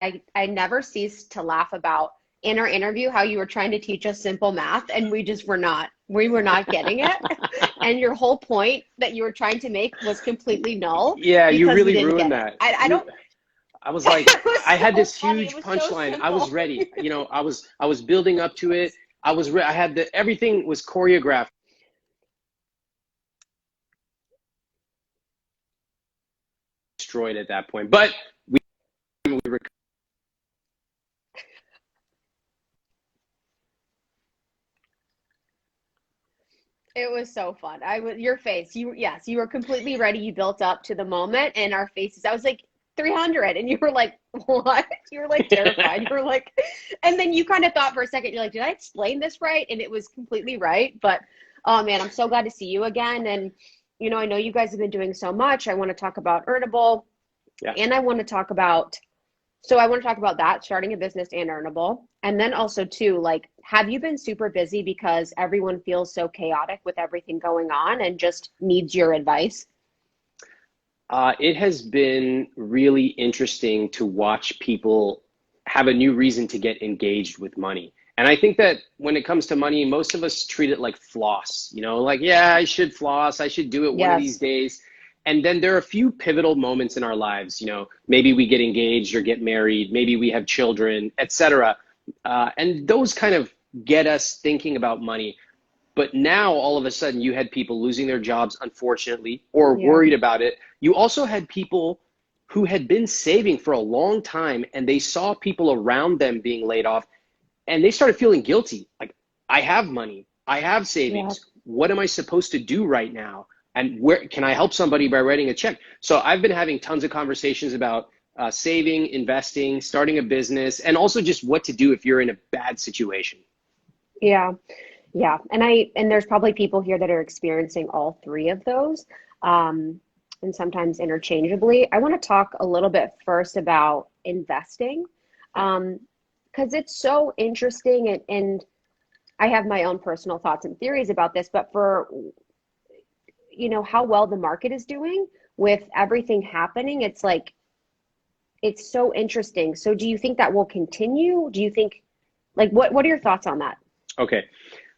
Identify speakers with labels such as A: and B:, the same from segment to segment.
A: I never ceased to laugh about in our interview how you were trying to teach us simple math and we were not getting it. And your whole point that you were trying to make was completely null
B: Yeah, you
A: because we
B: really
A: didn't get
B: ruined
A: it.
B: that.
A: I don't,
B: I was like,
A: it was
B: I had
A: so
B: this
A: funny. It
B: huge
A: was so
B: punchline. I was
A: simple.
B: ready. I was building up to it. I had everything was choreographed, destroyed at that point. But we were
A: It was so fun. Your face. Yes, you were completely ready. You built up to the moment and our faces. I was like 300 and you were like, what? You were like terrified. You were like, and then you kind of thought for a second, you're like, did I explain this right? And it was completely right. But oh man, I'm so glad to see you again. And I know you guys have been doing so much. I want to talk about Earnable
B: yeah.
A: and I want to talk about that, starting a business and Earnable. And then also too, like, have you been super busy because everyone feels so chaotic with everything going on and just needs your advice?
B: It has been really interesting to watch people have a new reason to get engaged with money. And I think that when it comes to money, most of us treat it like floss, like, yeah, I should floss, I should do it one of these
A: Yes.
B: days. And then there are a few pivotal moments in our lives, maybe we get engaged or get married, maybe we have children, etc. And those kind of get us thinking about money. But now all of a sudden you had people losing their jobs, unfortunately, or
A: Yeah.
B: worried about it. You also had people who had been saving for a long time and they saw people around them being laid off and they started feeling guilty. Like, I have money, I have
A: Yeah.
B: savings. What am I supposed to do right now? And where can I help somebody by writing a check? So I've been having tons of conversations about saving, investing, starting a business, and also just what to do if you're in a bad situation.
A: Yeah. Yeah. And there's probably people here that are experiencing all three of those, and sometimes interchangeably. I want to talk a little bit first about investing,
B: Yeah.
A: because it's so interesting and I have my own personal thoughts and theories about this, but for how well the market is doing with everything happening, it's like it's so interesting. So do you think that will continue? Do you think like what are your thoughts on that?
B: Okay.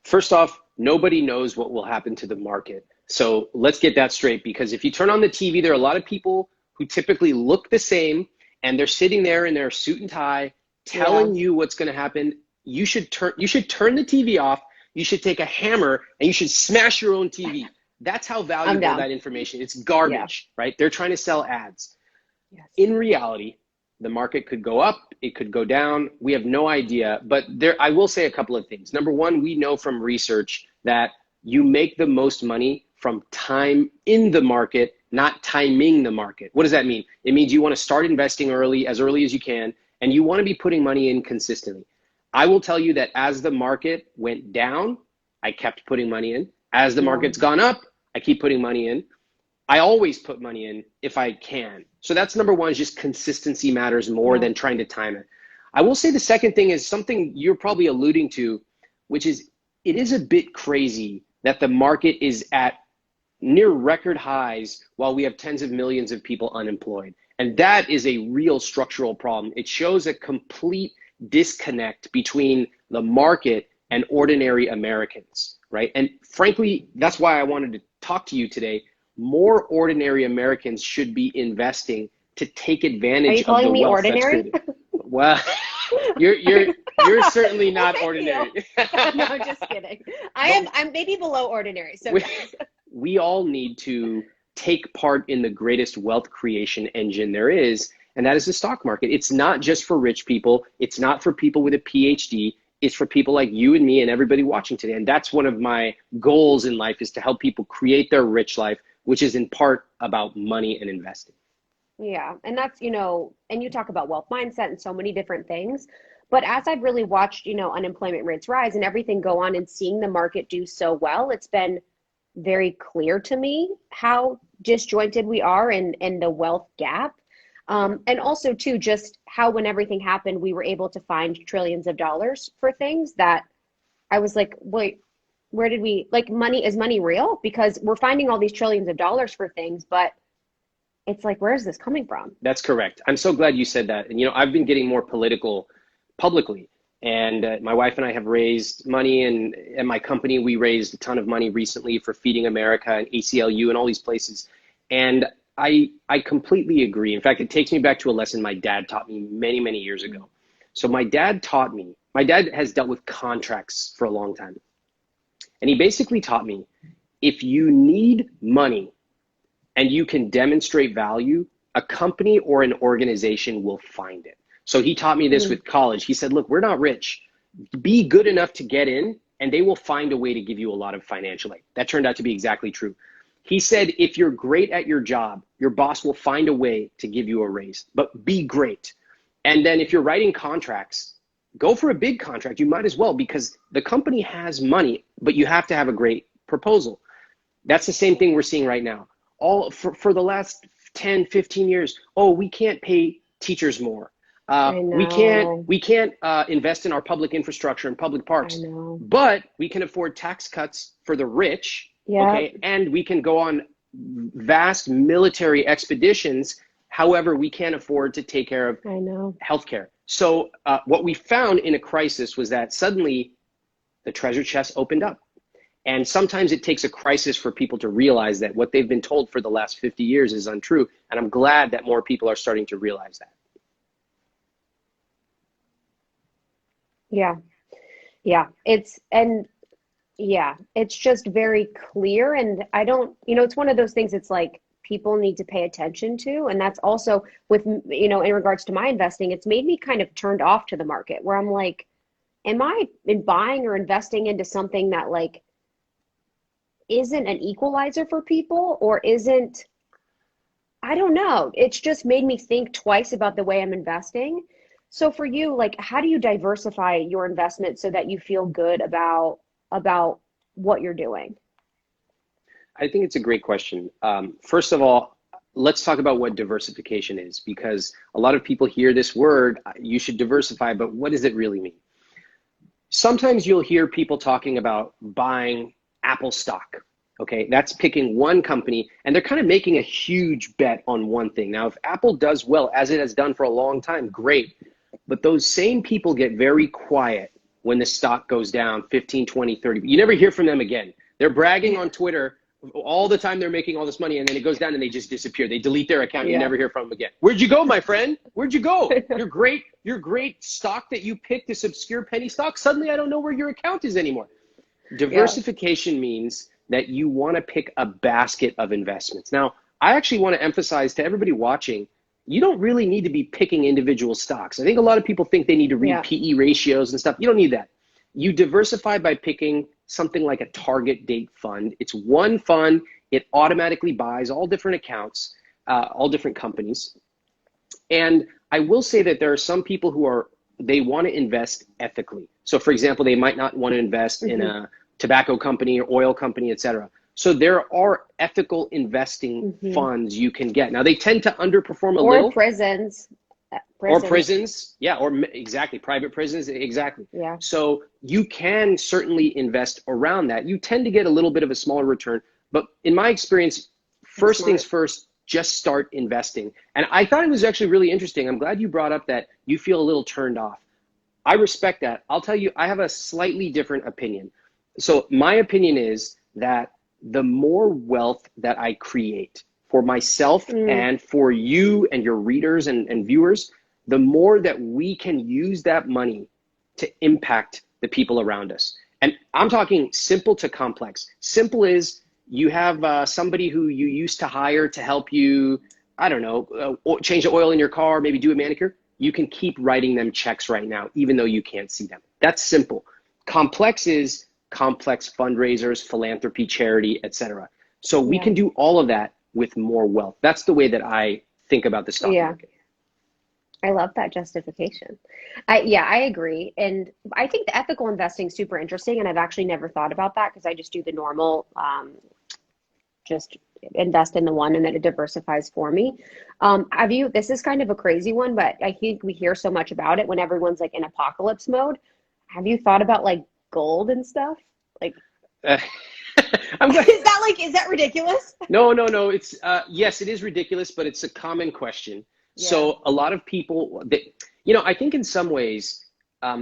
B: First off, nobody knows what will happen to the market. So let's get that straight, because if you turn on the TV, there are a lot of people who typically look the same and they're sitting there in their suit and tie
A: Yeah,
B: telling you what's going to happen. You should turn the TV off. You should take a hammer and you should smash your own TV. That's how
A: I'm
B: valuable
A: down.
B: that information. It's
A: Yeah.
B: garbage, right? They're trying to sell ads.
A: Yes.
B: In reality, the market could go up, it could go down. We have no idea. But I will say a couple of things. Number one, we know from research that you make the most money from time in the market, not timing the market. What does that mean? It means you want to start investing early as you can, and you want to be putting money in consistently. I will tell you that as the market went down, I kept putting money in. As the
A: Yeah.
B: market's gone up, I keep putting money in. I always put money in if I can. So that's number one, is just consistency matters more
A: Yeah.
B: than trying to time it. I will say the second thing is something you're probably alluding to, which is it is a bit crazy that the market is at near record highs while we have tens of millions of people unemployed. And that is a real structural problem. It shows a complete disconnect between the market and ordinary Americans, right? And frankly, that's why I wanted to talk to you today. More ordinary Americans should be investing to take
A: Are you
B: advantage of the
A: calling me
B: wealth that's
A: ordinary?
B: created. Well, you're certainly not
A: Thank you.
B: ordinary.
A: No, just kidding.
B: But
A: I'm maybe below ordinary. So
B: we,
A: yes.
B: we all need to take part in the greatest wealth creation engine there is, and that is the stock market. It's not just for rich people. It's not for people with a PhD. It's for people like you and me and everybody watching today. And that's one of my goals in life, is to help people create their rich life, which is in part about money and investing.
A: Yeah, and that's, and you talk about wealth mindset and so many different things. But as I've really watched, unemployment rates rise and everything go on and seeing the market do so well, it's been very clear to me how disjointed we are in the wealth gap. And also too, just how when everything happened, we were able to find trillions of dollars for things that I was like, wait, where did we, like, money, is money real? Because we're finding all these trillions of dollars for things, but it's like, where is this coming from?
B: That's correct. I'm so glad you said that. And, I've been getting more political publicly. And my wife and I have raised money, and at my company, we raised a ton of money recently for Feeding America and ACLU and all these places. And I completely agree. In fact, it takes me back to a lesson my dad taught me many, many years ago. So my dad has dealt with contracts for a long time. And he basically taught me, if you need money and you can demonstrate value, a company or an organization will find it. So he taught me this with college. He said, look, we're not rich. Be good enough to get in, and they will find a way to give you a lot of financial aid. That turned out to be exactly true. He said, if you're great at your job, your boss will find a way to give you a raise, but be great. And then if you're writing contracts, go for a big contract. You might as well, because the company has money, but you have to have a great proposal. That's the same thing we're seeing right now. All for the last 10, 15 years, we can't pay teachers more. We can't invest in our public infrastructure and public parks, but we can afford tax cuts for the rich. Yeah. Okay, and we can go on vast military expeditions. However, we can't afford to take care of healthcare. So what we found in a crisis was that suddenly the treasure chest opened up. And sometimes it takes a crisis for people to realize that what they've been told for the last 50 years is untrue. And I'm glad that more people are starting to realize that.
A: Yeah. Yeah. It's just very clear. And I don't, it's one of those things, it's like people need to pay attention to. And that's also with, in regards to my investing, it's made me kind of turned off to the market, where I'm like, am I buying or investing into something that like isn't an equalizer for people, or isn't, I don't know. It's just made me think twice about the way I'm investing. So for you, like, how do you diversify your investment so that you feel good about what you're doing?
B: I think it's a great question. First of all, let's talk about what diversification is, because a lot of people hear this word, you should diversify, but what does it really mean? Sometimes you'll hear people talking about buying Apple stock. Okay, that's picking one company, and they're kind of making a huge bet on one thing. Now, if Apple does well, as it has done for a long time, great. But those same people get very quiet when the stock goes down 15, 20, 30. You never hear from them again. They're bragging on Twitter all the time they're making all this money, and then it goes down and they just disappear. They delete their account. You never hear from them again. Where'd you go, my friend? Where'd you go? Your great stock that you picked, this obscure penny stock, suddenly I don't know where your account is anymore. Diversification means that you want to pick a basket of investments. Now, I actually want to emphasize to everybody watching, you don't really need to be picking individual stocks. I think a lot of people think they need to read PE ratios and stuff. You don't need that. You diversify by picking something like a target date fund. It's one fund. It automatically buys all different accounts, all different companies. And I will say that there are some people they want to invest ethically. So for example, they might not want to invest in a tobacco company or oil company, et cetera. So there are ethical investing funds you can get. Now they tend to underperform a little.
A: Or prisons.
B: Or prisons, exactly. Private prisons, exactly.
A: Yeah.
B: So you can certainly invest around that. You tend to get a little bit of a smaller return, but in my experience, first things first, just start investing. And I thought it was actually really interesting. I'm glad you brought up that you feel a little turned off. I respect that. I'll tell you, I have a slightly different opinion. So my opinion is that the more wealth that I create for myself and for you and your readers and viewers, the more that we can use that money to impact the people around us. And I'm talking simple to complex. Simple is you have somebody who you used to hire to help you, I don't know, change the oil in your car, maybe do a manicure. You can keep writing them checks right now, even though you can't see them. That's simple. Complex is complex fundraisers, philanthropy, charity, etc. So we can do all of that with more wealth. That's the way that I think about the stock market.
A: I love that justification. I agree. And I think the ethical investing is super interesting. And I've actually never thought about that because I just do the normal, just invest in the one and then it diversifies for me. This is kind of a crazy one, but I think we hear so much about it when everyone's like in apocalypse mode. Have you thought about like gold and stuff? Like,
B: I'm glad.
A: Is that ridiculous?
B: No, no, no. It's yes, it is ridiculous, but it's a common question.
A: Yeah.
B: So a lot of people that I think in some ways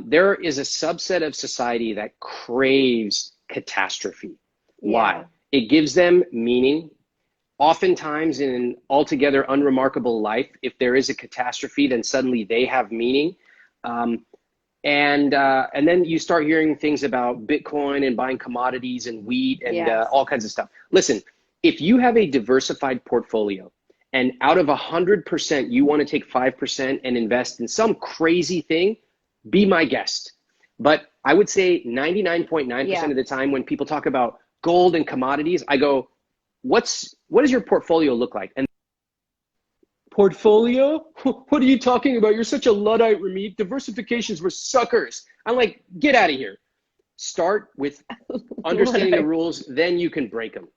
B: there is a subset of society that craves catastrophe. Why?
A: Yeah.
B: It gives them meaning. Oftentimes, in an altogether unremarkable life, if there is a catastrophe, then suddenly they have meaning. Um, and then you start hearing things about Bitcoin and buying commodities and wheat and
A: Yes.
B: all kinds of stuff. Listen, if you have a diversified portfolio and out of 100% you want to take 5% and invest in some crazy thing, be my guest. But I would say 99.9% of the time when people talk about gold and commodities, I go, what does your portfolio look like? And portfolio? What are you talking about? You're such a Luddite, Ramit. Diversifications were suckers. I'm like, get out of here. Start with understanding the rules, then you can break them.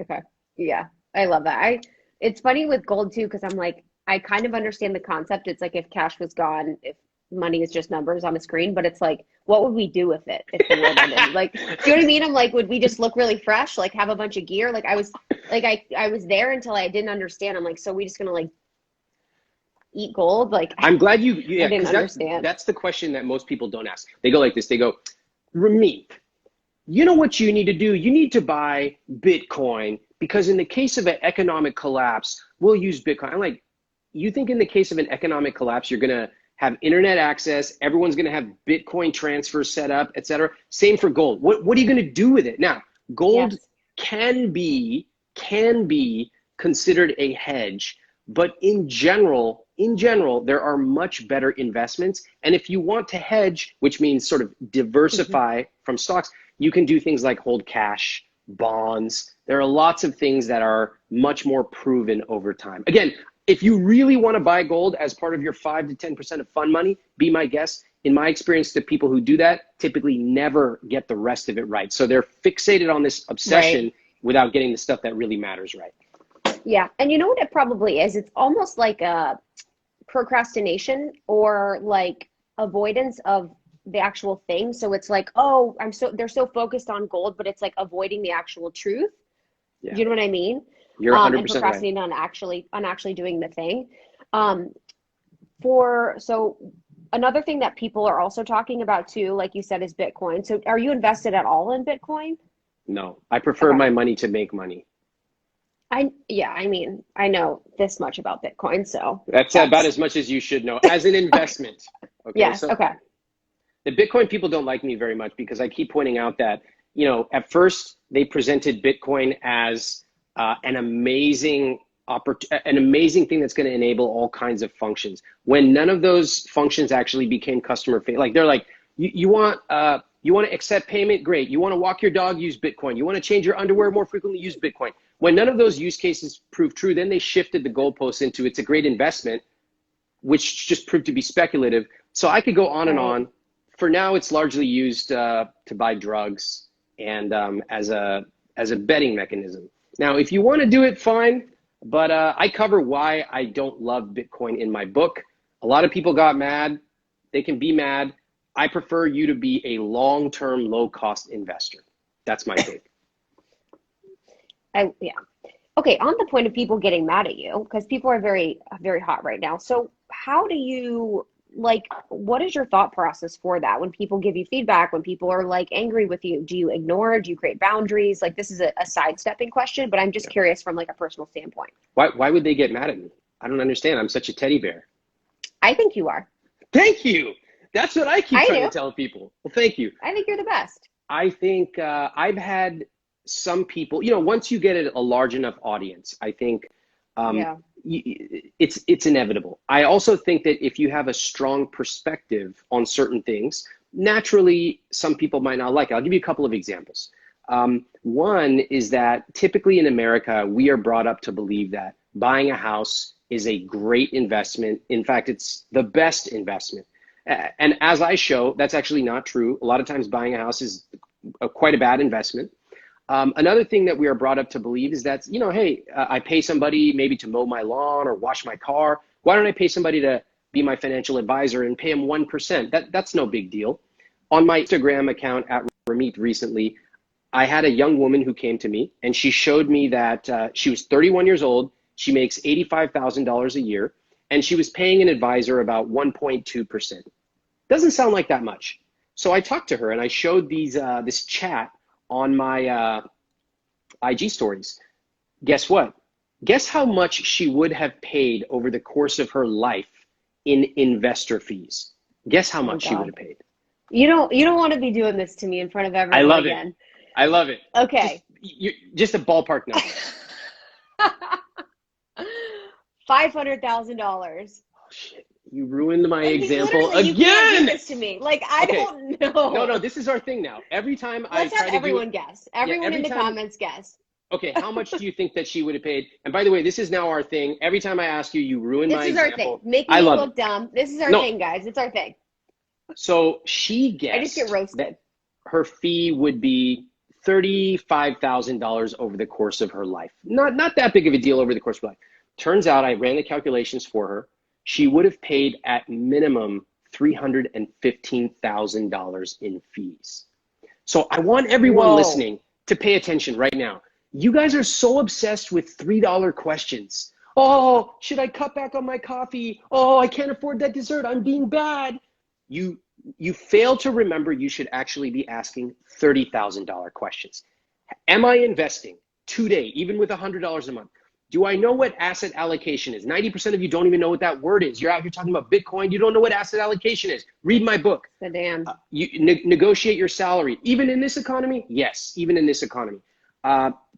A: Okay. Yeah. I love that. It's funny with gold too, because I'm like, I kind of understand the concept. It's like if cash was gone, if money is just numbers on a screen, but it's like, what would we do with it if the world ended? Like, do you know what I mean? I'm like, would we just look really fresh, like have a bunch of gear? Like I was there until I didn't understand. I'm like, so we just gonna like eat gold? Like
B: I'm glad yeah,
A: I didn't
B: because
A: understand.
B: that's the question that most people don't ask. They go like this, they go, Ramit, you know what you need to do? You need to buy Bitcoin because in the case of an economic collapse, we'll use Bitcoin. I'm like, you think in the case of an economic collapse, you're going to have internet access, everyone's going to have Bitcoin transfers set up, et cetera. Same for gold. What are you going to do with it? Now, gold can be considered a hedge, but in general, there are much better investments. And if you want to hedge, which means sort of diversify from stocks, you can do things like hold cash, bonds. There are lots of things that are much more proven over time. Again, if you really want to buy gold as part of your 5 to 10% of fund money, be my guest. In my experience, the people who do that typically never get the rest of it right. So they're fixated on this obsession without getting the stuff that really matters right.
A: Yeah. And you know what it probably is? It's almost like a procrastination or like avoidance of the actual thing. So it's like, oh, they're so focused on gold, but it's like avoiding the actual truth.
B: Yeah.
A: Do you know what I mean?
B: You're 100%
A: and procrastinating
B: right.
A: on actually doing the thing. So another thing that people are also talking about too, like you said, is Bitcoin. So are you invested at all in Bitcoin?
B: No, I prefer my money to make money.
A: I mean, I know this much about Bitcoin, so
B: that's about as much as you should know as an investment. Okay.
A: Yes.
B: So
A: okay.
B: The Bitcoin people don't like me very much because I keep pointing out that, at first they presented Bitcoin as an amazing thing that's going to enable all kinds of functions. When none of those functions actually became customer facing, like they're like, you want to accept payment, great. You want to walk your dog, use Bitcoin. You want to change your underwear more frequently, use Bitcoin. When none of those use cases proved true, then they shifted the goalposts into it's a great investment, which just proved to be speculative. So I could go on and on. For now, it's largely used to buy drugs and as a betting mechanism. Now, if you want to do it, fine. But I cover why I don't love Bitcoin in my book. A lot of people got mad. They can be mad. I prefer you to be a long-term, low-cost investor. That's my take.
A: Okay, on the point of people getting mad at you, because people are very, very hot right now. So how do you, what is your thought process for that? When people give you feedback, when people are angry with you, do you ignore? Do you create boundaries? This is a sidestepping question, but I'm just curious from a personal standpoint.
B: Why would they get mad at me? I don't understand. I'm such a teddy bear.
A: I think you are.
B: Thank you. That's what I keep trying to tell people. Well, thank you.
A: I think you're the best.
B: I think I've had some people, once you get a large enough audience, I think it's inevitable. I also think that if you have a strong perspective on certain things, naturally, some people might not like it. I'll give you a couple of examples. One is that typically in America, we are brought up to believe that buying a house is a great investment. In fact, it's the best investment. And as I show, that's actually not true. A lot of times buying a house is quite a bad investment. Another thing that we are brought up to believe is that, hey, I pay somebody maybe to mow my lawn or wash my car. Why don't I pay somebody to be my financial advisor and pay them 1%? That's no big deal. On my Instagram account at Ramit recently, I had a young woman who came to me and she showed me that she was 31 years old. She makes $85,000 a year and she was paying an advisor about 1.2%. Doesn't sound like that much. So I talked to her and I showed this chat on my IG stories. Guess what? Guess how much she would have paid over the course of her life in investor fees? Guess how much she would have paid?
A: You don't want to be doing this to me in front of everyone
B: I love
A: again.
B: it. I love it.
A: Okay.
B: Just a ballpark number.
A: $500,000.
B: Oh shit! You ruined my example
A: again. You can't do this to me. Like I
B: Okay.
A: don't know.
B: No, this is our thing now. Every time
A: Let's have everyone guess. Everyone in the comments guess.
B: Okay, how much do you think that she would have paid? And by the way, this is now our thing. Every time I ask you, you ruin my example.
A: This is our thing. Making me look dumb. This is our thing, guys. It's our thing.
B: So she guessed.
A: I just get roasted.
B: Her fee would be $35,000 over the course of her life. Not that big of a deal over the course of her life. Turns out I ran the calculations for her. She would have paid at minimum $315,000 in fees. So I want everyone listening to pay attention right now. You guys are so obsessed with $3 questions. Oh, should I cut back on my coffee? Oh, I can't afford that dessert. I'm being bad. You fail to remember you should actually be asking $30,000 questions. Am I investing today, even with $100 a month? Do I know what asset allocation is? 90% of you don't even know what that word is. You're out here talking about Bitcoin. You don't know what asset allocation is. Read my book. Negotiate your salary. Even in this economy? Yes, even in this economy.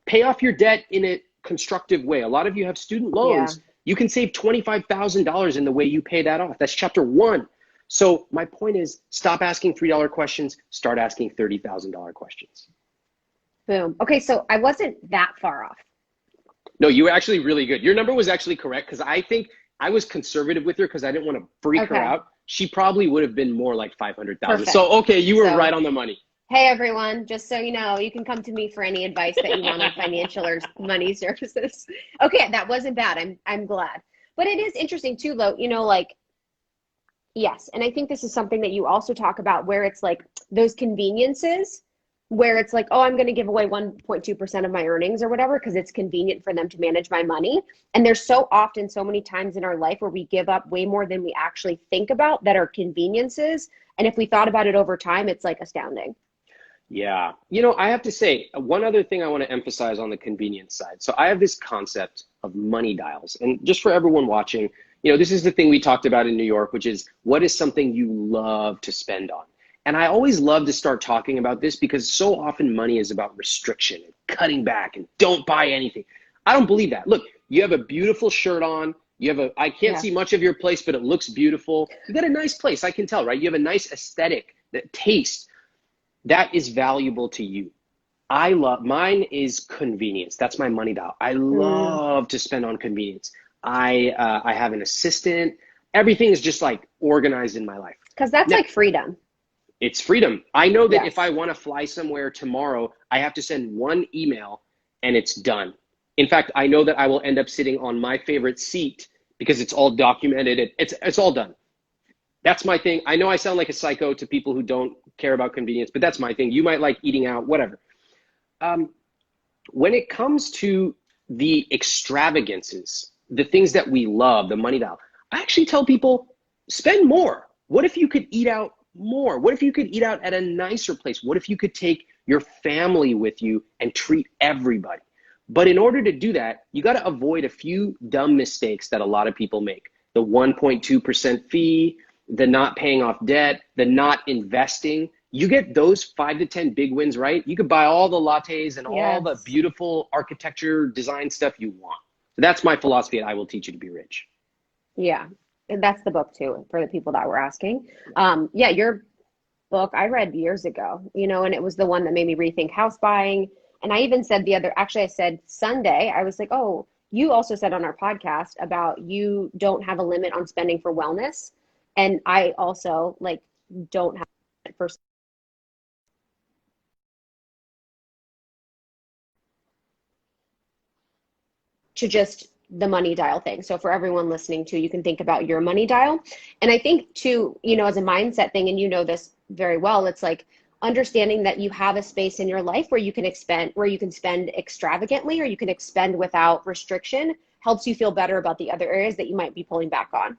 B: Pay off your debt in a constructive way. A lot of you have student loans. Yeah. You can save $25,000 in the way you pay that off. That's chapter 1. So my point is, stop asking $3 questions. Start asking $30,000 questions.
A: Boom. Okay, so I wasn't that far off.
B: No, you were actually really good. Your number was actually correct because I think I was conservative with her because I didn't want to freak her out. She probably would have been more like 500,000. So, okay, you were right on the money.
A: Hey, everyone, just so you know, you can come to me for any advice that you want on financial or money services. Okay, that wasn't bad. I'm glad. But it is interesting too, though, you know, like, yes. And I think this is something that you also talk about where it's like those conveniences where it's like, oh, I'm going to give away 1.2% of my earnings or whatever because it's convenient for them to manage my money. And there's so often, so many times in our life where we give up way more than we actually think about that are conveniences. And if we thought about it over time, it's like astounding.
B: Yeah. You know, I have to say, one other thing I want to emphasize on the convenience side. So I have this concept of money dials. And just for everyone watching, you know, this is the thing we talked about in New York, which is what is something you love to spend on? And I always love to start talking about this because so often money is about restriction and cutting back and don't buy anything. I don't believe that. Look, you have a beautiful shirt on. I can't see much of your place, but it looks beautiful. You got a nice place. I can tell, right? You have a nice aesthetic, that taste. That is valuable to you. Mine is convenience. That's my money dial. I love to spend on convenience. I have an assistant. Everything is just like organized in my life.
A: Because that's like freedom.
B: It's freedom. I know that if I want to fly somewhere tomorrow, I have to send one email and it's done. In fact, I know that I will end up sitting on my favorite seat because it's all documented. It's all done. That's my thing. I know I sound like a psycho to people who don't care about convenience, but that's my thing. You might like eating out, whatever. When it comes to the extravagances, the things that we love, the money dial, I actually tell people, spend more. What if you could eat out more? What if you could eat out at a nicer place? What if you could take your family with you and treat everybody? But in order to do that, you got to avoid a few dumb mistakes that a lot of people make. The 1.2% fee, the not paying off debt, the not investing. You get those 5 to 10 big wins right, you could buy all the lattes and all the beautiful architecture design stuff you want. So that's my philosophy, and I will teach you to be rich.
A: Yeah. And that's the book too, for the people that were asking. Your book I read years ago, you know, and it was the one that made me rethink house buying. And I even said I said Sunday, I was like, oh, you also said on our podcast about you don't have a limit on spending for wellness. And I also don't have for to just the money dial thing. So for everyone listening too, you can think about your money dial. And I think too, you know, as a mindset thing, and you know this very well. It's like understanding that you have a space in your life where you can expend, where you can spend extravagantly or you can expend without restriction, helps you feel better about the other areas that you might be pulling back on.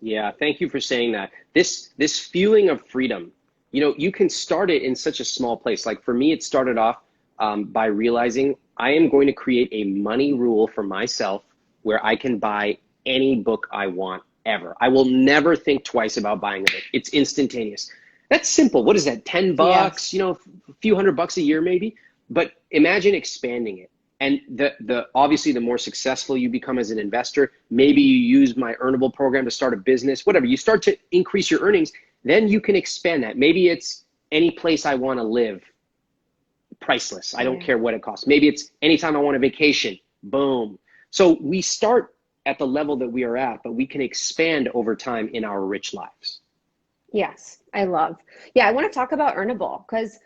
B: Yeah, thank you for saying that. This feeling of freedom, you know, you can start it in such a small place. Like for me, it started off by realizing I am going to create a money rule for myself where I can buy any book I want ever. I will never think twice about buying a book. It's instantaneous. That's simple. What is that? 10 bucks,
A: Yes.
B: you know, a few $100 a year maybe. But imagine expanding it. And the obviously the more successful you become as an investor, maybe you use my earnable program to start a business, whatever. You start to increase your earnings, then you can expand that. Maybe it's any place I want to live, priceless. I don't
A: Yeah.
B: care what it costs. Maybe it's anytime I want a vacation, boom. So we start at the level that we are at, but we can expand over time in our rich lives.
A: Yes. I love. Yeah, I want to talk about earnable because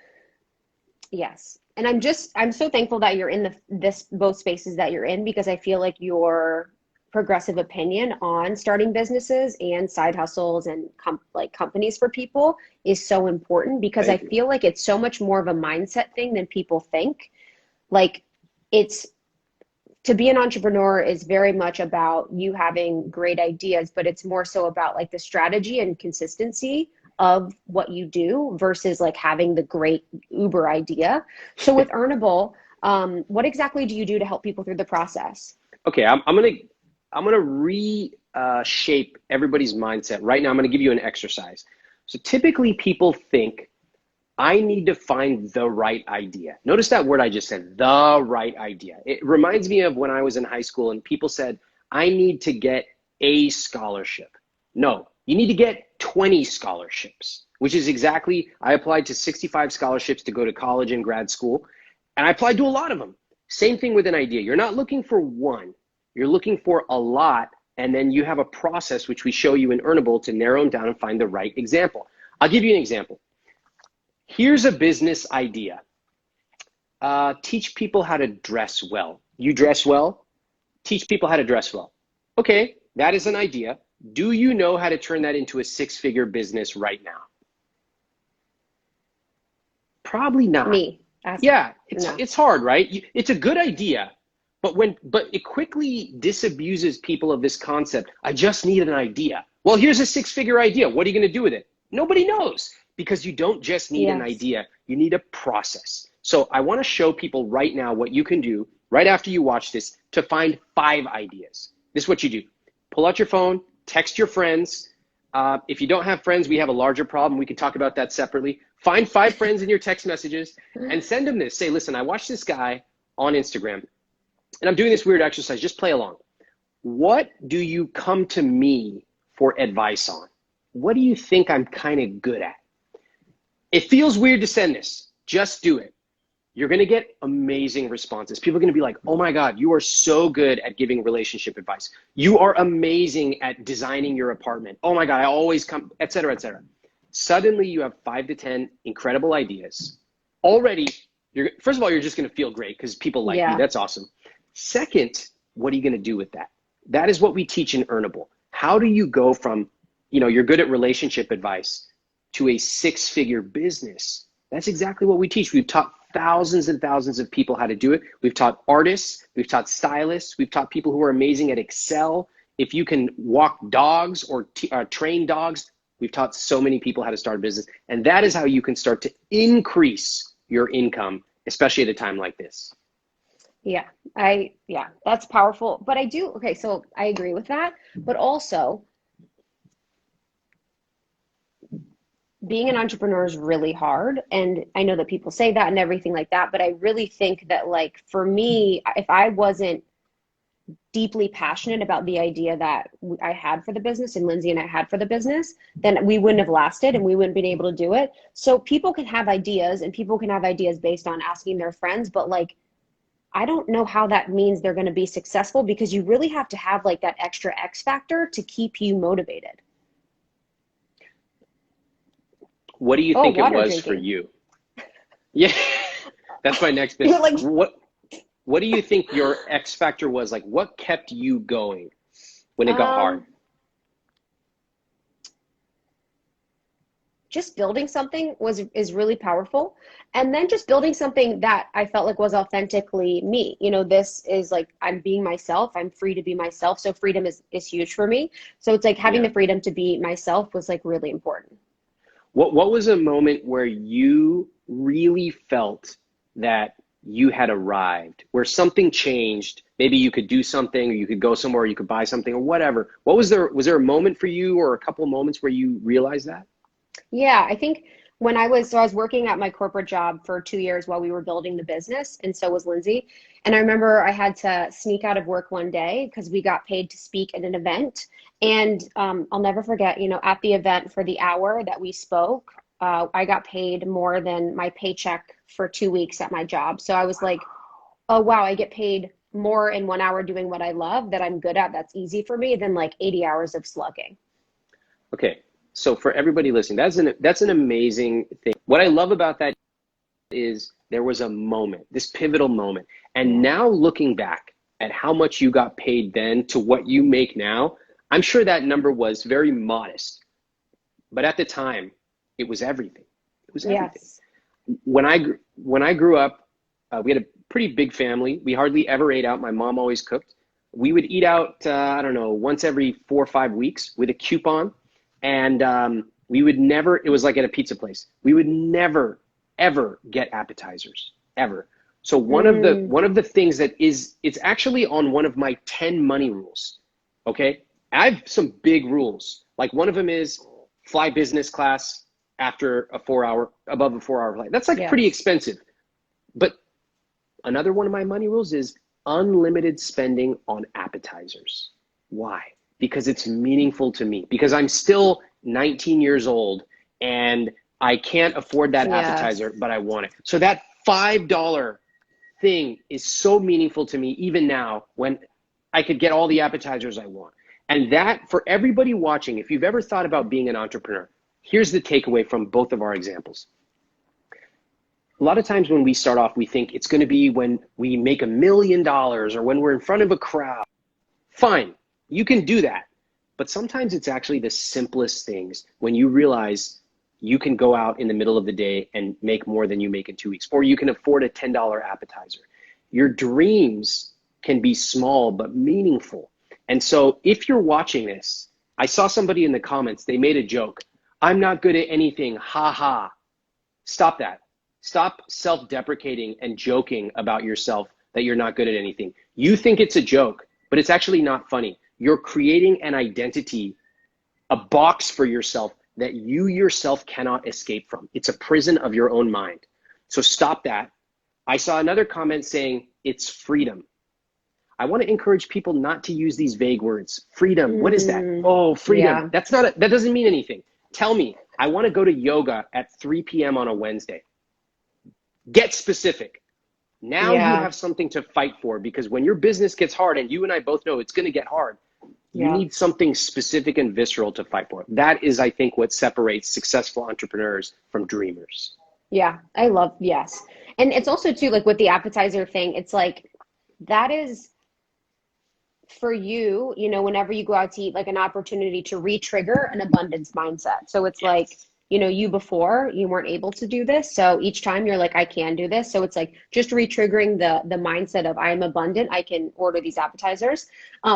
A: yes. And I'm so thankful that you're in this both spaces that you're in because I feel like your progressive opinion on starting businesses and side hustles and like companies for people is so important because I
B: Thank you.
A: feel like it's so much more of a mindset thing than people think. Like it's to be an entrepreneur is very much about you having great ideas, but it's more so about like the strategy and consistency of what you do versus like having the great Uber idea. So with Earnable, what exactly do you do to help people through the process?
B: Okay, I'm gonna reshape everybody's mindset. Right now, I'm gonna give you an exercise. So typically people think I need to find the right idea. Notice that word I just said, the right idea. It reminds me of when I was in high school and people said, I need to get a scholarship. No, you need to get 20 scholarships, which is exactly, I applied to 65 scholarships to go to college and grad school, and I applied to a lot of them. Same thing with an idea. You're not looking for one, you're looking for a lot, and then you have a process which we show you in Earnable to narrow them down and find the right example. I'll give you an example. Here's a business idea. Teach people how to dress well. You dress well? Teach people how to dress well. Okay, that is an idea. Do you know how to turn that into a six-figure business right now? Probably not.
A: Me, as
B: Yeah,
A: no.
B: it's hard, right? It's a good idea, but it quickly disabuses people of this concept. I just need an idea. Well, here's a six-figure idea. What are you going to do with it? Nobody knows because you don't just need an
A: Yes.
B: idea. You need a process. So I want to show people right now what you can do right after you watch this to find 5 ideas. This is what you do. Pull out your phone, text your friends. If you don't have friends, we have a larger problem. We can talk about that separately. Find 5 friends in your text messages and send them this. Say, listen, I watched this guy on Instagram and I'm doing this weird exercise. Just play along. What do you come to me for advice on? What do you think I'm kind of good at? It feels weird to send this. Just do it. You're going to get amazing responses. People are going to be like, oh my God, you are so good at giving relationship advice. You are amazing at designing your apartment. Oh my God, I always come, et cetera, et cetera. Suddenly you have 5 to 10 incredible ideas. Already, first of all, you're just going to feel great because people like you.
A: Yeah.
B: That's awesome. Second, what are you going to do with that? That is what we teach in Earnable. How do you go from, you know, you're good at relationship advice to a 6-figure business? That's exactly what we teach. We've taught thousands and thousands of people how to do it. We've taught artists, we've taught stylists, we've taught people who are amazing at Excel. If you can walk dogs or train dogs, we've taught so many people how to start a business. And that is how you can start to increase your income, especially at a time like this.
A: Yeah. Yeah, that's powerful. But I do, okay, so I agree with that. But also, being an entrepreneur is really hard. And I know that people say that and everything like that. But I really think that, like, for me, if I wasn't deeply passionate about the idea that I had for the business and Lindsay and I had for the business, then we wouldn't have lasted and we wouldn't been able to do it. So people can have ideas and people can have ideas based on asking their friends, but like, I don't know how that means they're going to be successful because you really have to have like that extra X factor to keep you motivated.
B: What do you
A: Oh,
B: think it
A: water
B: was for
A: drinking.
B: you? Yeah, that's my next bit.
A: You're like,
B: What do you think your X factor was? Like, what kept you going when it got hard?
A: um, just building something is really powerful. And then just building something that I felt like was authentically me. You know, this is like, I'm being myself. I'm free to be myself. So freedom is huge for me. So it's like having
B: Yeah.
A: the freedom to be myself was like really important.
B: What was a moment where you really felt that you had arrived, where something changed? Maybe you could do something, or you could go somewhere, or you could buy something, or whatever. What was there? Was there a moment for you, or a couple of moments where you realized that?
A: Yeah, I think when I was working at my corporate job for 2 years while we were building the business, and so was Lindsay. And I remember I had to sneak out of work one day because we got paid to speak at an event. And I'll never forget, you know, at the event for the hour that we spoke, I got paid more than my paycheck for 2 weeks at my job. So I was like, oh, wow, I get paid more in 1 hour doing what I love that I'm good at, that's easy for me, than like 80 hours of slugging.
B: Okay, so for everybody listening, that's an amazing thing. What I love about that is there was a moment, this pivotal moment. And
A: Yeah.
B: now looking back at how much you got paid then to what you make now, I'm sure that number was very modest. But at the time, it was everything. It was everything.
A: Yes.
B: When I grew up, we had a pretty big family. We hardly ever ate out. My mom always cooked. We would eat out, I don't know, once every 4 or 5 weeks with a coupon. And we would never, it was like at a pizza place. We would never, ever get appetizers, ever. So
A: Mm,
B: one of the things that is, it's actually on one of my 10 money rules. Okay. I have some big rules. Like one of them is fly business class after above a 4 hour flight. That's like pretty
A: yes.
B: expensive. But another one of my money rules is unlimited spending on appetizers. Why? Because it's meaningful to me. Because I'm still 19 years old and I can't afford that
A: Yes.
B: appetizer, but I want it. So that $5 thing is so meaningful to me even now when I could get all the appetizers I want. And that, for everybody watching, if you've ever thought about being an entrepreneur, here's the takeaway from both of our examples. A lot of times when we start off, we think it's going to be when we make $1 million or when we're in front of a crowd. Fine, you can do that. But sometimes it's actually the simplest things when you realize you can go out in the middle of the day and make more than you make in 2 weeks, or you can afford a $10 appetizer. Your dreams can be small but meaningful. And so if you're watching this, I saw somebody in the comments, they made a joke. I'm not good at anything, ha ha. Stop that. Stop self-deprecating and joking about yourself that you're not good at anything. You think it's a joke, but it's actually not funny. You're creating an identity, a box for yourself that you yourself cannot escape from. It's a prison of your own mind. So stop that. I saw another comment saying it's freedom. I want to encourage people not to use these vague words. Freedom, what is that?
A: Mm,
B: Oh, freedom.
A: yeah.
B: That doesn't mean anything. Tell me, I want to go to yoga at 3 p.m. on a Wednesday. Get specific. Now you
A: Yeah.
B: have something to fight for, because when your business gets hard, and you and I both know it's going to get hard, you
A: Yeah.
B: need something specific and visceral to fight for. That is, I think, what separates successful entrepreneurs from dreamers.
A: Yeah. I love, yes. And it's also too, like with the appetizer thing, it's like that is for you, you know, whenever you go out to eat, like an opportunity to re-trigger an abundance mindset. So it's like,
B: Yes.
A: you know, you before you weren't able to do this. So each time you're like, I can do this. So it's like just re-triggering the mindset of I am abundant. I can order these appetizers.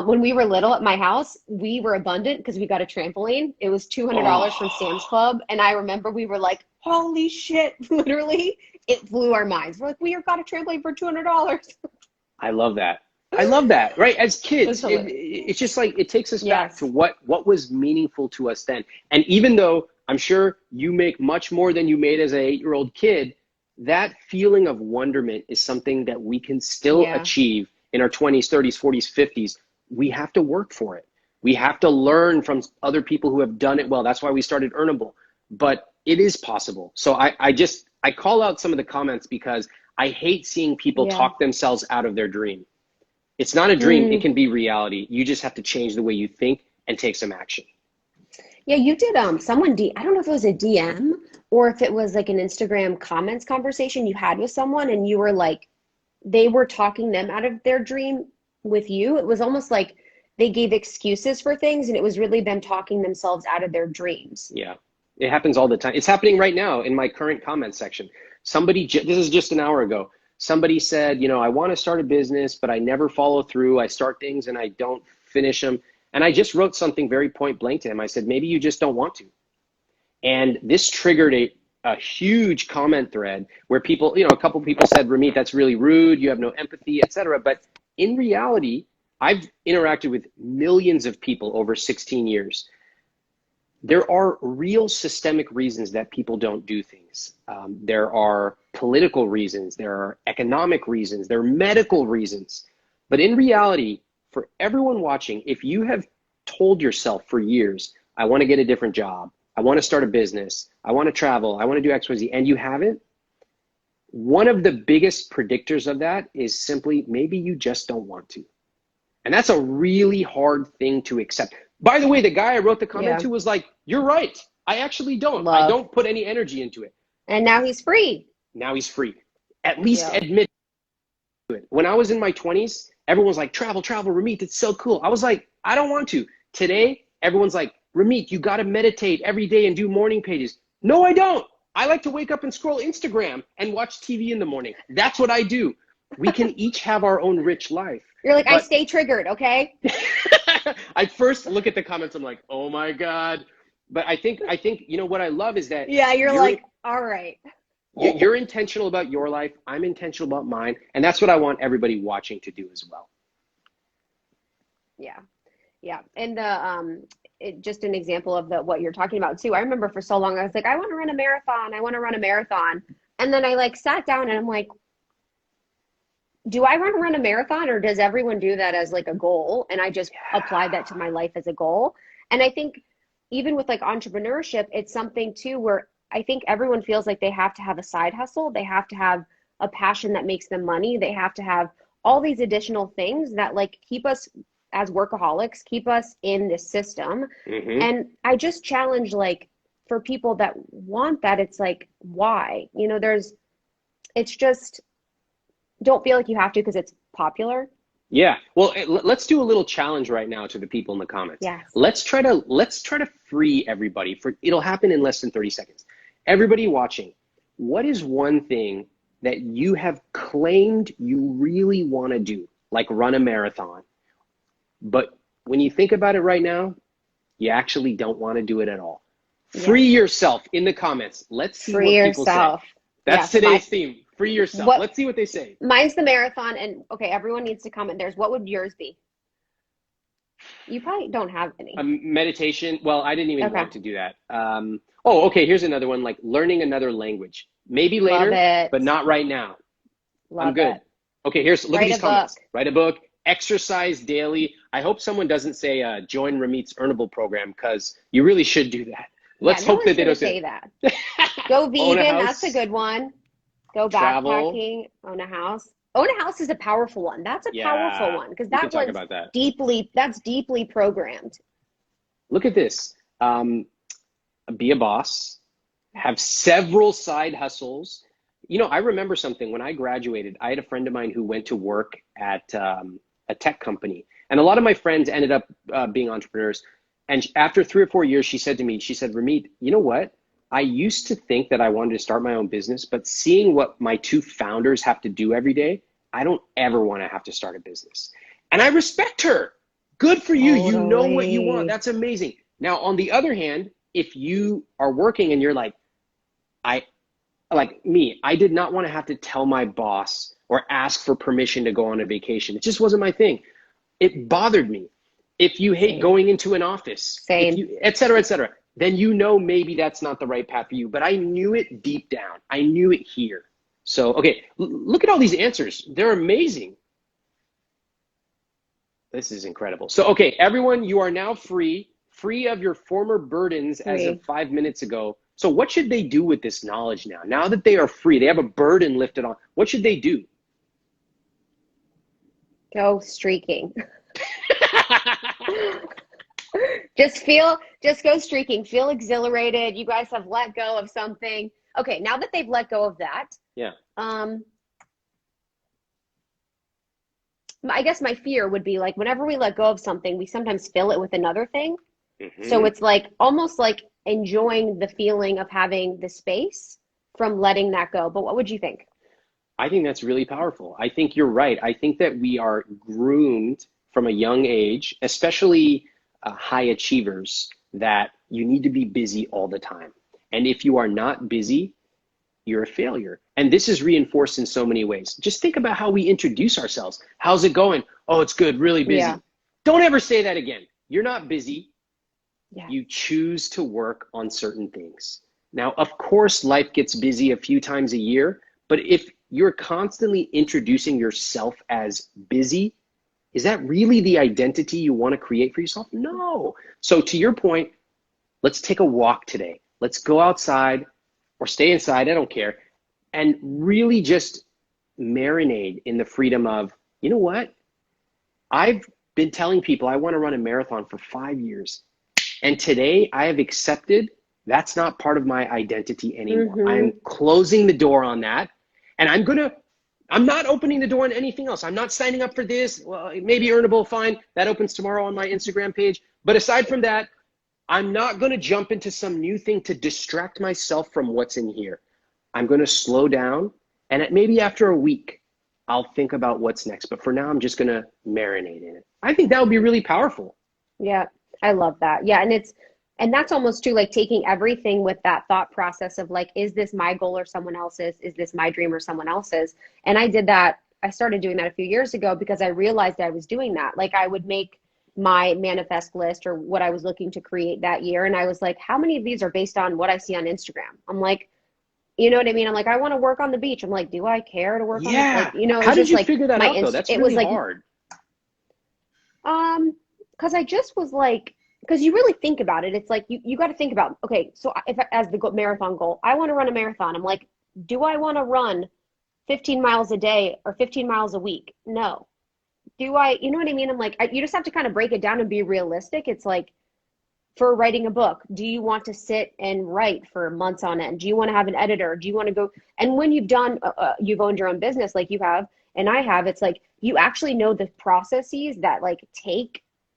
A: When we were little at my house, we were abundant because we got a trampoline. It was $200 from Sam's
B: Oh,
A: Club. And I remember we were like, holy shit, literally, it blew our minds. We're like, we got a trampoline for $200.
B: I love that. I love that, right? As
A: It's
B: kids,
A: hilarious.
B: it's just like it takes us back to
A: Yes.
B: what was meaningful to us then. And even though I'm sure you make much more than you made as an 8-year-old kid, that feeling of wonderment is something that we can still
A: Yeah.
B: achieve in our 20s, 30s, 40s, 50s. We have to work for it. We have to learn from other people who have done it well. That's why we started Earnable. But it is possible. So I call out some of the comments because I hate seeing people
A: Yeah.
B: talk themselves out of their dream. It's not a dream, it
A: Mm.
B: can be reality. You just have to change the way you think and take some action.
A: Yeah, you did someone I don't know if it was a DM or if it was like an Instagram comments conversation you had with someone and you were like they were talking them out of their dream with you. It was almost like they gave excuses for things and it was really them talking themselves out of their dreams.
B: Yeah. It happens all the time. It's happening right now in my current comment section. This is just an hour ago. Somebody said, I want to start a business, but I never follow through. I start things and I don't finish them. And I just wrote something very point blank to him. I said, maybe you just don't want to. And this triggered a huge comment thread where people, a couple people said, Ramit, that's really rude. You have no empathy, etc. But in reality, I've interacted with millions of people over 16 years. There are real systemic reasons that people don't do things. There are political reasons, there are economic reasons, there are medical reasons. But in reality, for everyone watching, if you have told yourself for years, I want to get a different job, I want to start a business, I want to travel, I want to do X, Y, Z, and you haven't, one of the biggest predictors of that is simply maybe you just don't want to. And that's a really hard thing to accept. By the way, the guy I wrote the comment to was like, you're right. I actually don't. I don't put any energy into it.
A: And now he's free.
B: Now he's free. At least admit to it. When I was in my 20s, everyone was like, travel, Ramit, it's so cool. I was like, I don't want to. Today, everyone's like, Ramit, you got to meditate every day and do morning pages. No, I don't. I like to wake up and scroll Instagram and watch TV in the morning. That's what I do. We can each have our own rich life.
A: You're like, I stay triggered, okay?
B: I first look at the comments, I'm like, oh my God. But I think, what I love is that
A: you're like, all right.
B: You're intentional about your life. I'm intentional about mine. And that's what I want everybody watching to do as well.
A: Yeah. Yeah. And just an example of what you're talking about too. I remember for so long, I was like, I want to run a marathon. I want to run a marathon. And then I sat down and I'm like, do I want to run a marathon, or does everyone do that as a goal? And I just applied that to my life as a goal. And I think even with entrepreneurship, it's something too, where I think everyone feels like they have to have a side hustle. They have to have a passion that makes them money. They have to have all these additional things that keep us as workaholics, keep us in this system.
B: Mm-hmm.
A: And I just challenge for people that want that, it's why? It's just, don't feel like you have to because it's popular.
B: Yeah. Well, let's do a little challenge right now to the people in the comments.
A: Yes.
B: Let's try to free everybody. It'll happen in less than 30 seconds. Everybody watching, what is one thing that you have claimed you really want to do, like run a marathon, but when you think about it right now, you actually don't want to do it at all? Yeah. Free yourself in the comments. Let's see what people say. That's today's theme. Free yourself. Let's see what they say.
A: Mine's the marathon, and okay, everyone needs to comment theirs. What would yours be? You probably don't have any.
B: Meditation. Well, I didn't even want to do that. Okay. Here's another one, like learning another language. Maybe later, but not right now. I'm good. Okay, look at these comments. Write a book. Exercise daily. I hope someone doesn't say join Ramit's Earnable program, because you really should do that. Let's hope that they don't say
A: that. Go vegan. That's a good one. Go backpacking. Own a house. Own a house is a powerful one. That's a powerful one, because that one's deeply programmed.
B: Look at this. Be a boss. Have several side hustles. I remember something. When I graduated, I had a friend of mine who went to work at a tech company. And a lot of my friends ended up being entrepreneurs. And after 3 or 4 years, she said to me, Ramit, you know what? I used to think that I wanted to start my own business, but seeing what my two founders have to do every day, I don't ever want to have to start a business. And I respect her. Good for you. Totally. You know what you want. That's amazing. Now, on the other hand, if you are working and you're like me, I did not want to have to tell my boss or ask for permission to go on a vacation. It just wasn't my thing. It bothered me. If you hate going into an office, et cetera, then maybe that's not the right path for you. But I knew it deep down. I knew it here. So, okay, look at all these answers. They're amazing. This is incredible. So, okay, everyone, you are now free of your former burdens as of 5 minutes ago. So what should they do with this knowledge now? Now that they are free, they have a burden lifted on. What should they do?
A: Go streaking. Just go streaking. Feel exhilarated. You guys have let go of something. Okay, now that they've let go of that.
B: Yeah.
A: I guess my fear would be whenever we let go of something, we sometimes fill it with another thing. So
B: Hmm.
A: it's like almost like enjoying the feeling of having the space from letting that go. But what would you think?
B: I think that's really powerful. I think you're right. I think that we are groomed from a young age, especially high achievers, that you need to be busy all the time. And if you are not busy, you're a failure. And this is reinforced in so many ways. Just think about how we introduce ourselves. How's it going? Oh, it's good, really
A: Yeah.
B: busy. Don't ever say that again. You're not busy.
A: Yes.
B: You choose to work on certain things. Now, of course, life gets busy a few times a year, but if you're constantly introducing yourself as busy, is that really the identity you want to create for yourself? No. So, to your point, let's take a walk today. Let's go outside or stay inside, I don't care, and really just marinate in the freedom of, you know what? I've been telling people I want to run a marathon for 5 years. And today I have accepted that's not part of my identity anymore.
A: Mm-hmm.
B: I'm closing the door on that. And I'm not opening the door on anything else. I'm not signing up for this. Well, maybe Earnable, fine. That opens tomorrow on my Instagram page. But aside from that, I'm not going to jump into some new thing to distract myself from what's in here. I'm going to slow down. And maybe after a week, I'll think about what's next. But for now, I'm just going to marinate in it. I think that would be really powerful.
A: Yeah, I love that. Yeah, and that's almost too like taking everything with that thought process of like, is this my goal or someone else's? Is this my dream or someone else's? And I did that. I started doing that a few years ago because I realized I was doing that. Like I would make my manifest list or what I was looking to create that year, and I was like, how many of these are based on what I see on Instagram? I'm like, you know what I mean? I'm like, I want to work on the beach. I'm like, do I care to work on the like,
B: Yeah.
A: it
B: How
A: was
B: did
A: just
B: you
A: like
B: figure that
A: my
B: out though? That's
A: it
B: really
A: was like
B: hard.
A: because I just was like, because you really think about it, it's like you got to think about, okay, so if as the marathon goal, I want to run a marathon. I'm like, do I want to run 15 miles a day or 15 miles a week? No. Do I, you know what I mean? I'm like, you just have to kind of break it down and be realistic. It's like for writing a book, do you want to sit and write for months on end? Do you want to have an editor? Do you want to go? And when you've owned your own business like you have, and I have, it's like you actually know the processes that like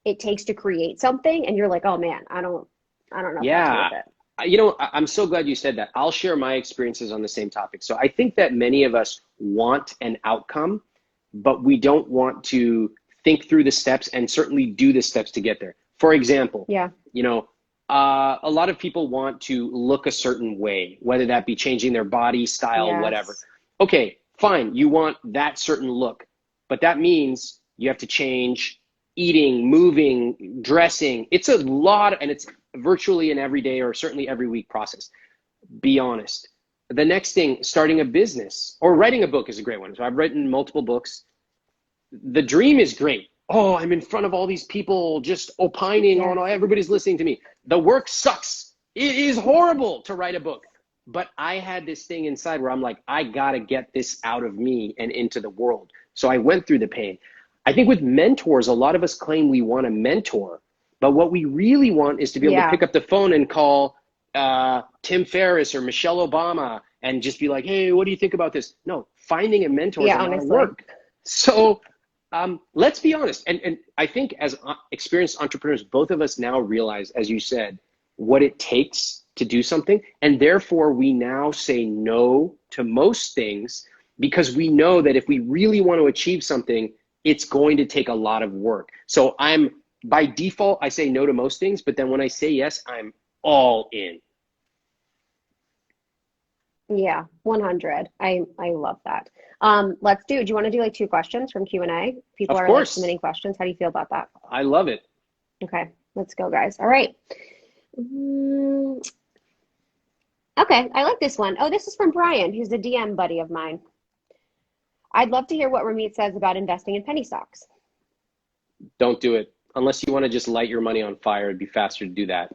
A: it takes to create something, and you're like, oh man, I don't know if that's worth
B: Yeah.
A: it.
B: I'm so glad you said that. I'll share my experiences on the same topic. So I think that many of us want an outcome, but we don't want to think through the steps and certainly do the steps to get there. For example,
A: Yeah.
B: you know, a lot of people want to look a certain way, whether that be changing their body style, whatever.
A: Yes.
B: Okay, fine. You want that certain look, but that means you have to change eating, moving, dressing. It's a lot, and it's virtually an everyday or certainly every week process. Be honest. The next thing, starting a business or writing a book is a great one. So I've written multiple books. The dream is great. Oh, I'm in front of all these people just opining on,
A: Yes.
B: oh, everybody's listening to me. The work sucks. It is horrible to write a book. But I had this thing inside where I'm like, I gotta get this out of me and into the world. So I went through the pain. I think with mentors, a lot of us claim we want a mentor, but what we really want is to be able to
A: Yeah.
B: pick up the phone and call Tim Ferriss or Michelle Obama and just be like, hey, what do you think about this? No, finding a mentor is
A: Yeah,
B: a lot of
A: honestly.
B: work. So let's be honest. And I think as experienced entrepreneurs, both of us now realize, as you said, what it takes to do something. And therefore, we now say no to most things because we know that if we really want to achieve something, it's going to take a lot of work. So by default, I say no to most things, but then when I say yes, I'm all in.
A: Yeah, 100. I love that. Do you want to do like two questions from Q&A? People
B: Of
A: are like
B: course,
A: submitting questions. How do you feel about that?
B: I love it.
A: Okay, let's go, guys. All right. Mm, okay, I like this one. Oh, this is from Brian, who's a DM buddy of mine. I'd love to hear what Ramit says about investing in penny stocks.
B: Don't do it. Unless you want to just light your money on fire, it'd be faster to do that.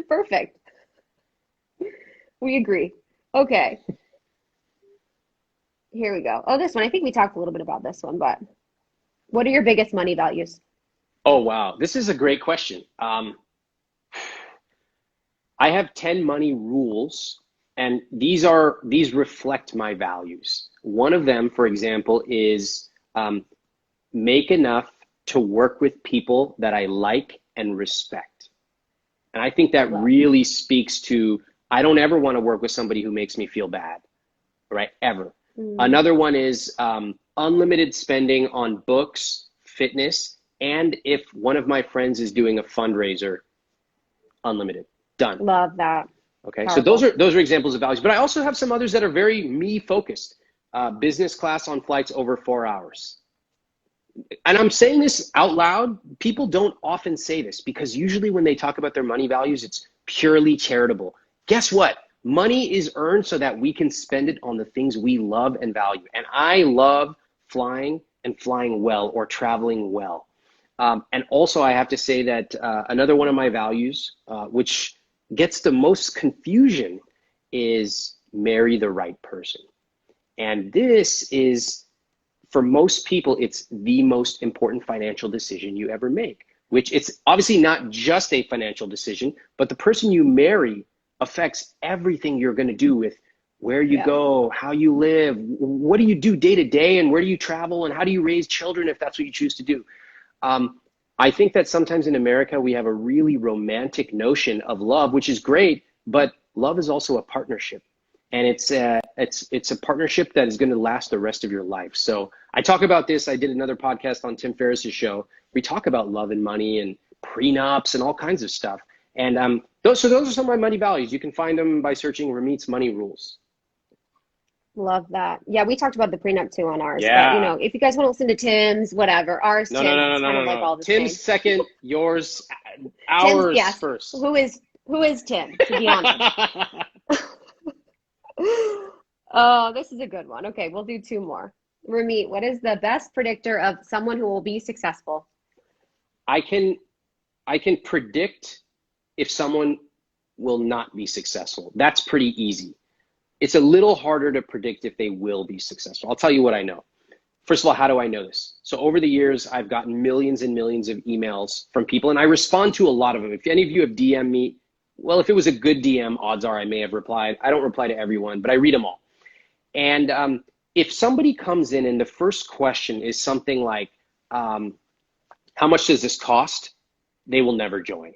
A: Perfect. We agree. Okay, here we go. Oh, this one. I think we talked a little bit about this one, but what are your biggest money values?
B: Oh, wow. This is a great question. I have 10 money rules, and these reflect my values. One of them, for example, is make enough to work with people that I like and respect. And I think that
A: Love.
B: really speaks to, I don't ever want to work with somebody who makes me feel bad, right? Ever.
A: Mm.
B: Another one is unlimited spending on books, fitness, and if one of my friends is doing a fundraiser, unlimited. Done.
A: Love that.
B: Okay, so
A: Powerful.
B: those are examples of values. But I also have some others that are very me focused. Business class on flights over 4 hours. And I'm saying this out loud. People don't often say this because usually when they talk about their money values, it's purely charitable. Guess what? Money is earned so that we can spend it on the things we love and value. And I love flying and flying well or traveling well. And also, I have to say that another one of my values, which gets the most confusion, is marry the right person. And this is, for most people, it's the most important financial decision you ever make, which it's obviously not just a financial decision, but the person you marry affects everything you're going to do with where you
A: Yeah.
B: go, how you live, what do you do day to day, and where do you travel, and how do you raise children if that's what you choose to do. I think that sometimes in America, we have a really romantic notion of love, which is great, but love is also a partnership. And it's a partnership that is going to last the rest of your life. So I talk about this. I did another podcast on Tim Ferriss's show. We talk about love and money and prenups and all kinds of stuff. And those are some of my money values. You can find them by searching Ramit's Money Rules.
A: Love that. Yeah, we talked about the prenup too on ours, but
B: Yeah.
A: if you guys want to listen to Tim's, whatever, ours,
B: No, no,
A: Tim's,
B: no, no,
A: it's
B: no,
A: kind
B: no,
A: of like
B: no.
A: all the
B: Tim's
A: same.
B: second, yours,
A: Tim's,
B: ours
A: yes.
B: first.
A: Who is Tim, to be honest? Oh, this is a good one. Okay, we'll do two more. Ramit, what is the best predictor of someone who will be successful?
B: I can predict if someone will not be successful. That's pretty easy. It's a little harder to predict if they will be successful. I'll tell you what I know. First of all, how do I know this? So over the years, I've gotten millions and millions of emails from people, and I respond to a lot of them. If any of you have DM'd me, well, if it was a good DM, odds are I may have replied. I don't reply to everyone, but I read them all. And if somebody comes in and the first question is something like, how much does this cost? They will never join.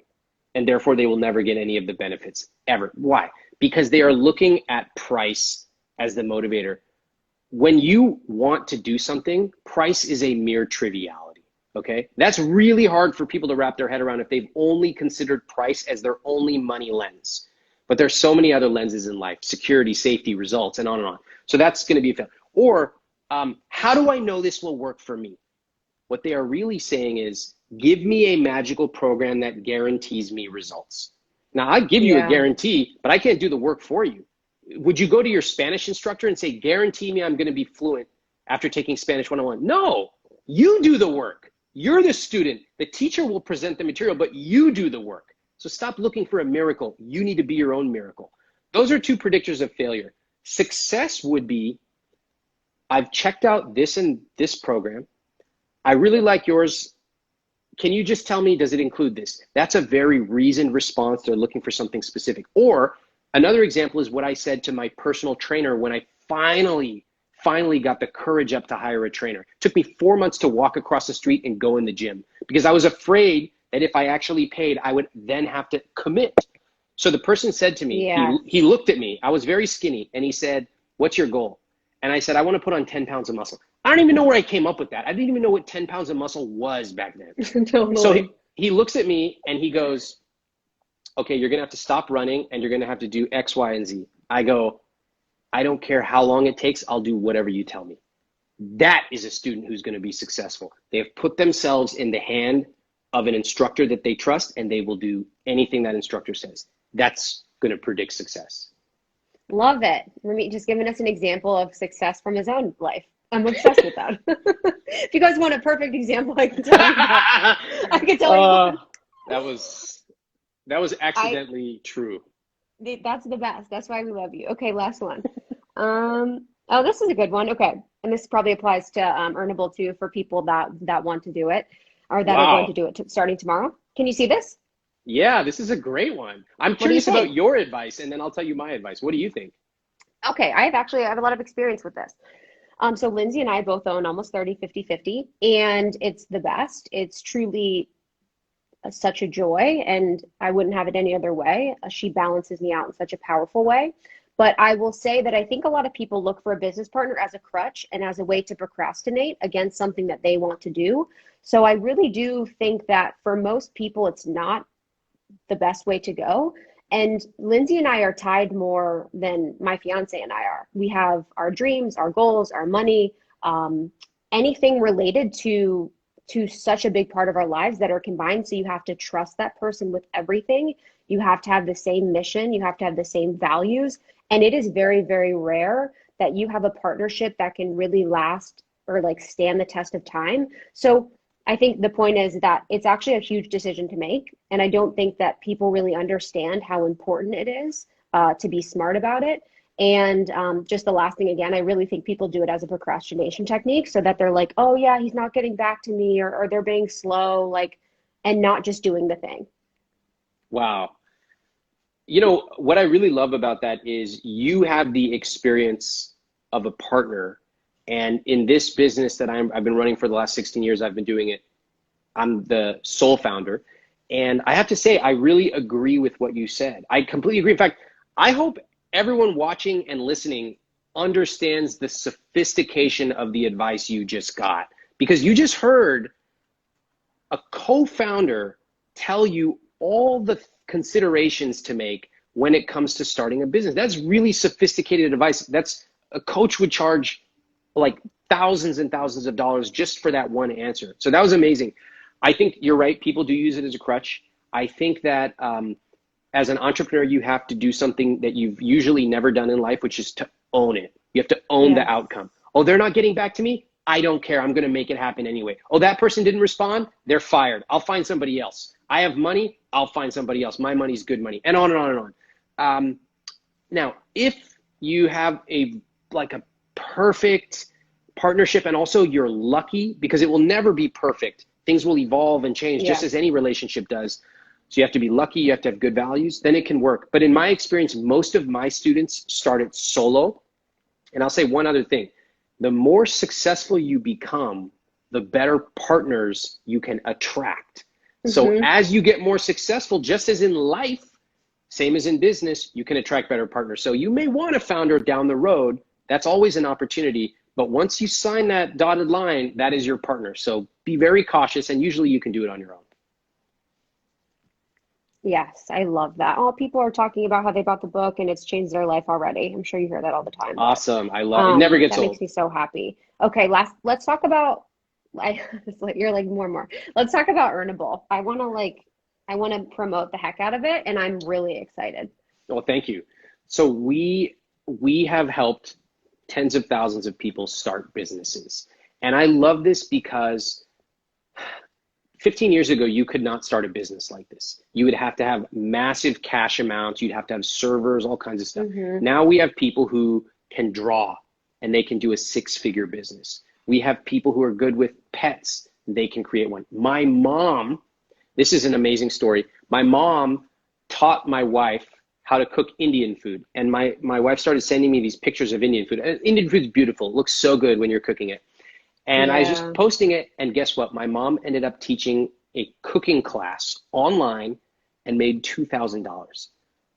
B: And therefore, they will never get any of the benefits ever. Why? Because they are looking at price as the motivator. When you want to do something, price is a mere triviality, okay? That's really hard for people to wrap their head around if they've only considered price as their only money lens. But there's so many other lenses in life: security, safety, results, and on and on. So that's going to be a fail. Or how do I know this will work for me? What they are really saying is, give me a magical program that guarantees me results. Now, I give you a
A: Yeah.
B: guarantee, but I can't do the work for you. Would you go to your Spanish instructor and say, guarantee me I'm going to be fluent after taking Spanish 101? No, you do the work. You're the student. The teacher will present the material, but you do the work. So stop looking for a miracle. You need to be your own miracle. Those are two predictors of failure. Success would be, I've checked out this and this program. I really like yours. Can you just tell me, does it include this? That's a very reasoned response. They're looking for something specific. Or another example is what I said to my personal trainer when I finally got the courage up to hire a trainer. It took me 4 months to walk across the street and go in the gym because I was afraid that if I actually paid, I would then have to commit. So the person said to me,
A: Yes.
B: he looked at me, I was very skinny, and he said, what's your goal? And I said, I want to put on 10 pounds of muscle. I don't even know where I came up with that. I didn't even know what 10 pounds of muscle was back then.
A: Totally.
B: So he looks at me and he goes, okay, you're going to have to stop running and you're going to have to do X, Y, and Z. I go, I don't care how long it takes. I'll do whatever you tell me. That is a student who's going to be successful. They have put themselves in the hand of an instructor that they trust, and they will do anything that instructor says. That's going to predict success.
A: Love it. Ramit just giving us an example of success from his own life. I'm obsessed with that. If you guys want a perfect example, I can tell you that. I can tell you.
B: That was accidentally true.
A: That's the best. That's why we love you. Okay, last one. Oh, this is a good one. Okay, and this probably applies to Earnable too for people that want to do it or that are going to do it starting tomorrow. Can you see this?
B: Yeah, this is a great one. I'm curious about your advice, and then I'll tell you my advice. What do you think?
A: Okay, I have a lot of experience with this. So Lindsay and I both own almost 30, 50, 50, and it's the best. It's truly such a joy, and I wouldn't have it any other way. She balances me out in such a powerful way. But I will say that I think a lot of people look for a business partner as a crutch and as a way to procrastinate against something that they want to do. So I really do think that for most people, it's not the best way to go. And Lindsay and I are tied more than my fiance and I are. We have our dreams, our goals, our money, anything related to such a big part of our lives that are combined. So you have to trust that person with everything. You have to have the same mission. You have to have the same values. And it is very, very rare that you have a partnership that can really last or like stand the test of time. So I think the point is that it's actually a huge decision to make. And I don't think that people really understand how important it is to be smart about it. And just the last thing, again, I really think people do it as a procrastination technique so that they're like, oh, yeah, he's not getting back to me, or they're being slow, like, and not just doing the thing.
B: Wow. You know, what I really love about that is you have the experience of a partner. And in this business that I've been running for the last 16 years, I've been doing it. I'm the sole founder. And I have to say, I really agree with what you said. I completely agree. In fact, I hope everyone watching and listening understands the sophistication of the advice you just got, because you just heard a co-founder tell you all the considerations to make when it comes to starting a business. That's really sophisticated advice. That's a coach would charge like thousands and thousands of dollars just for that one answer. So that was amazing. I think you're right. People do use it as a crutch. I think that as an entrepreneur, you have to do something that you've usually never done in life, which is to own it. You have to own the outcome. Oh, they're not getting back to me? I don't care. I'm going to make it happen anyway. Oh, that person didn't respond? They're fired. I'll find somebody else. I have money. I'll find somebody else. My money's good money. And on and on and on. Now, if you have a perfect partnership, and also you're lucky, because it will never be perfect. Things will evolve and change just as any relationship does. So you have to be lucky, you have to have good values, then it can work. But in my experience, most of my students started solo. And I'll say one other thing. The more successful you become, the better partners you can attract. So as you get more successful, just as in life, same as in business, you can attract better partners. So you may want a founder down the road. That's always an opportunity. But once you sign that dotted line, that is your partner. So be very cautious, and usually you can do it on your own.
A: Yes, I love that. Oh, people are talking about how they bought the book and it's changed their life already. I'm sure you hear that all the time.
B: Awesome. I love it. It never gets
A: that
B: old.
A: makes me so happy. Okay, let's talk about you're like more and more. Let's talk about Earnable. I want to promote the heck out of it, and I'm really excited.
B: Well, thank you. So we have helped tens of thousands of people start businesses. And I love this because 15 years ago, you could not start a business like this. You would have to have massive cash amounts. You'd have to have servers, all kinds of stuff. Now we have people who can draw and they can do a 6-figure business. We have people who are good with pets. They can create one. My mom, this is an amazing story. My mom taught my wife how to cook Indian food. And my wife started sending me these pictures of Indian food. Indian food is beautiful. It looks so good when you're cooking it. And I was just posting it, and guess what? My mom ended up teaching a cooking class online and made $2,000. And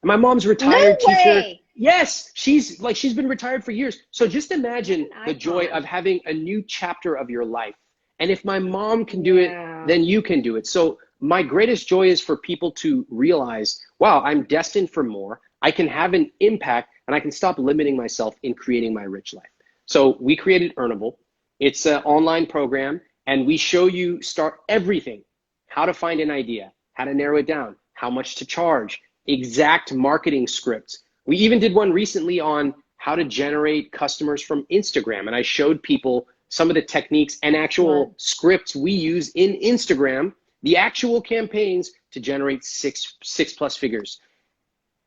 B: my mom's a retired teacher. Yes, she's been retired for years. So just imagine the joy of having a new chapter of your life. And if my mom can do it, then you can do it. So my greatest joy is for people to realize, wow, I'm destined for more. I can have an impact, and I can stop limiting myself in creating my rich life. So we created Earnable. It's an online program, and we show you start everything: how to find an idea, how to narrow it down, how much to charge, exact marketing scripts. We even did one recently on how to generate customers from Instagram, and I showed people some of the techniques and actual scripts we use in Instagram, the actual campaigns to generate six plus figures.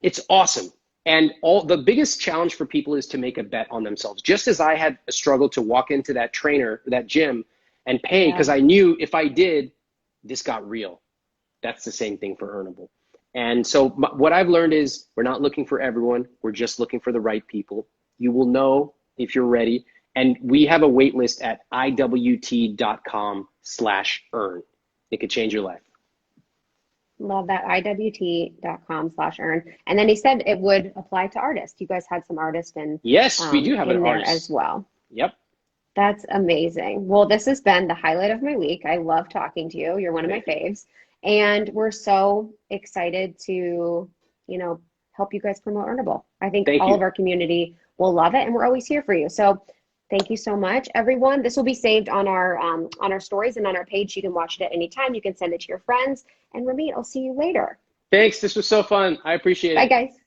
B: It's awesome. And the biggest challenge for people is to make a bet on themselves. Just as I had a struggle to walk into that trainer, that gym, and pay, because I knew if I did, this got real. That's the same thing for Earnable. And so what I've learned is we're not looking for everyone. We're just looking for the right people. You will know if you're ready. And we have a wait list at iwt.com/earn. It could change your life.
A: Love that. iwt.com/earn. And then he said it would apply to artists. You guys had some artists
B: Yes, we do have an
A: in there
B: artist.
A: as well.
B: Yep.
A: That's amazing. Well, this has been the highlight of my week. I love talking to you. You're one of my faves. And we're so excited to, help you guys promote Earnable. I think all of our community will love it, and we're always here for you. So thank you so much, everyone. This will be saved on our stories and on our page. You can watch it at any time. You can send it to your friends. And Ramit, I'll see you later.
B: Thanks. This was so fun. I appreciate it.
A: Bye, guys.